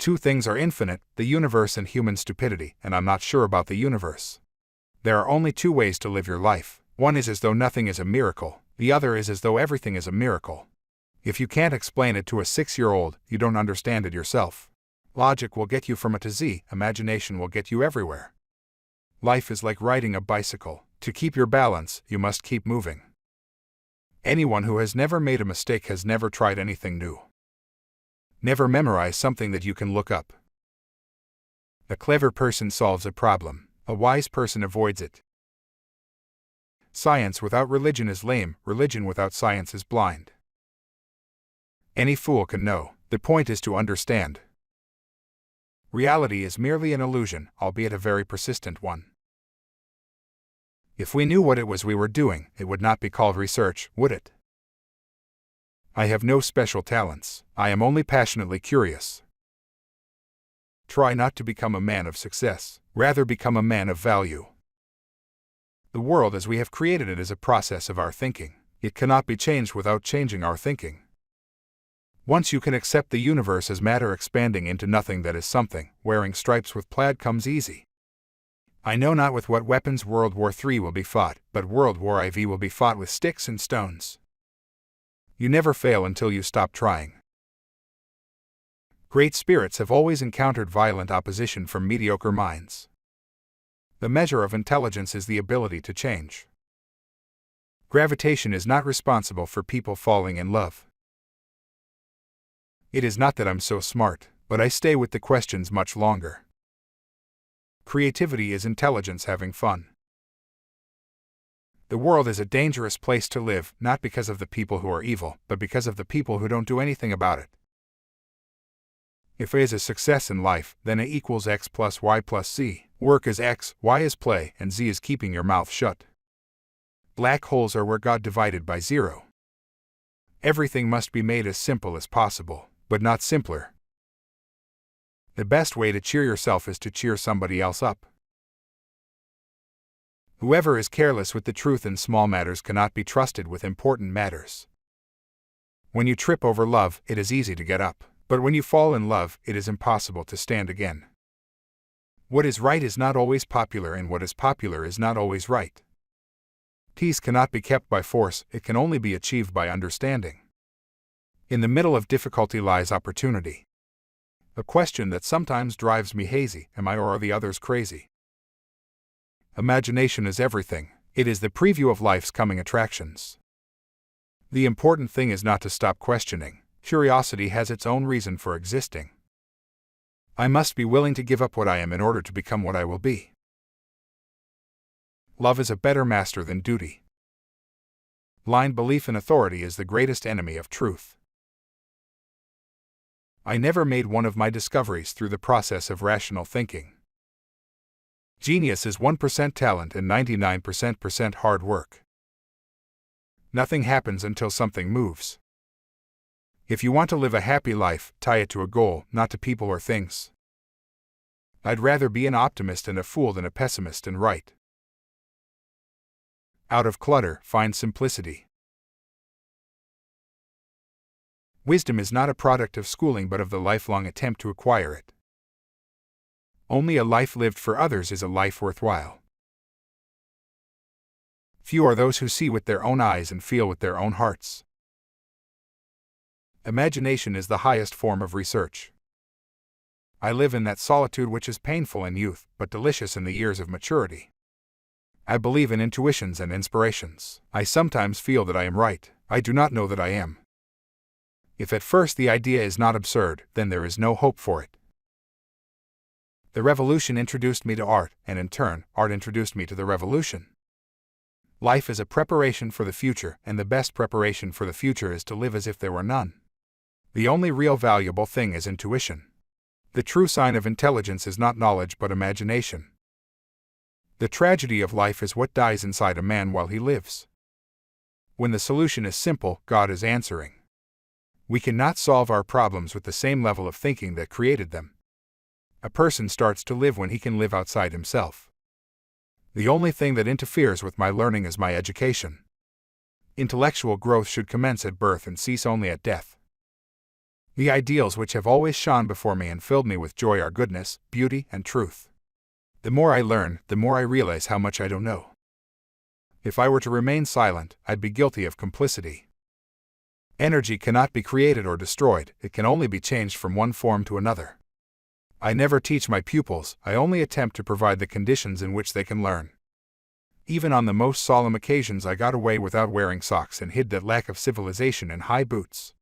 Two things are infinite, the universe and human stupidity, and I'm not sure about the universe. There are only two ways to live your life. One is as though nothing is a miracle, the other is as though everything is a miracle. If you can't explain it to a 6-year-old, you don't understand it yourself. Logic will get you from A to Z, imagination will get you everywhere. Life is like riding a bicycle. To keep your balance, you must keep moving. Anyone who has never made a mistake has never tried anything new. Never memorize something that you can look up. A clever person solves a problem. A wise person avoids it. Science without religion is lame, religion without science is blind. Any fool can know. The point is to understand. Reality is merely an illusion, albeit a very persistent one. If we knew what it was we were doing, it would not be called research, would it? I have no special talents. I am only passionately curious. Try not to become a man of success. Rather become a man of value. The world as we have created it is a process of our thinking. It cannot be changed without changing our thinking. Once you can accept the universe as matter expanding into nothing that is something, wearing stripes with plaid comes easy. I know not with what weapons World War III will be fought, but World War IV will be fought with sticks and stones. You never fail until you stop trying. Great spirits have always encountered violent opposition from mediocre minds. The measure of intelligence is the ability to change. Gravitation is not responsible for people falling in love. It is not that I'm so smart, but I stay with the questions much longer. Creativity is intelligence having fun. The world is a dangerous place to live, not because of the people who are evil, but because of the people who don't do anything about it. If A is a success in life, then A equals X plus Y plus Z. Work is X, Y is play, and Z is keeping your mouth shut. Black holes are where God divided by zero. Everything must be made as simple as possible, but not simpler. The best way to cheer yourself is to cheer somebody else up. Whoever is careless with the truth in small matters cannot be trusted with important matters. When you trip over love, it is easy to get up, but when you fall in love, it is impossible to stand again. What is right is not always popular, and what is popular is not always right. Peace cannot be kept by force, it can only be achieved by understanding. In the middle of difficulty lies opportunity. A question that sometimes drives me hazy: am I or are the others crazy? Imagination is everything. It is the preview of life's coming attractions. The important thing is not to stop questioning. Curiosity has its own reason for existing. I must be willing to give up what I am in order to become what I will be. Love is a better master than duty. Blind belief in authority is the greatest enemy of truth. I never made one of my discoveries through the process of rational thinking. Genius is 1% talent and 99% hard work. Nothing happens until something moves. If you want to live a happy life, tie it to a goal, not to people or things. I'd rather be an optimist and a fool than a pessimist and right. Out of clutter, find simplicity. Wisdom is not a product of schooling but of the lifelong attempt to acquire it. Only a life lived for others is a life worthwhile. Few are those who see with their own eyes and feel with their own hearts. Imagination is the highest form of research. I live in that solitude which is painful in youth, but delicious in the years of maturity. I believe in intuitions and inspirations. I sometimes feel that I am right. I do not know that I am. If at first the idea is not absurd, then there is no hope for it. The revolution introduced me to art, and in turn, art introduced me to the revolution. Life is a preparation for the future, and the best preparation for the future is to live as if there were none. The only real valuable thing is intuition. The true sign of intelligence is not knowledge but imagination. The tragedy of life is what dies inside a man while he lives. When the solution is simple, God is answering. We cannot solve our problems with the same level of thinking that created them. A person starts to live when he can live outside himself. The only thing that interferes with my learning is my education. Intellectual growth should commence at birth and cease only at death. The ideals which have always shone before me and filled me with joy are goodness, beauty, and truth. The more I learn, the more I realize how much I don't know. If I were to remain silent, I'd be guilty of complicity. Energy cannot be created or destroyed, it can only be changed from one form to another. I never teach my pupils, I only attempt to provide the conditions in which they can learn. Even on the most solemn occasions I got away without wearing socks and hid that lack of civilization in high boots.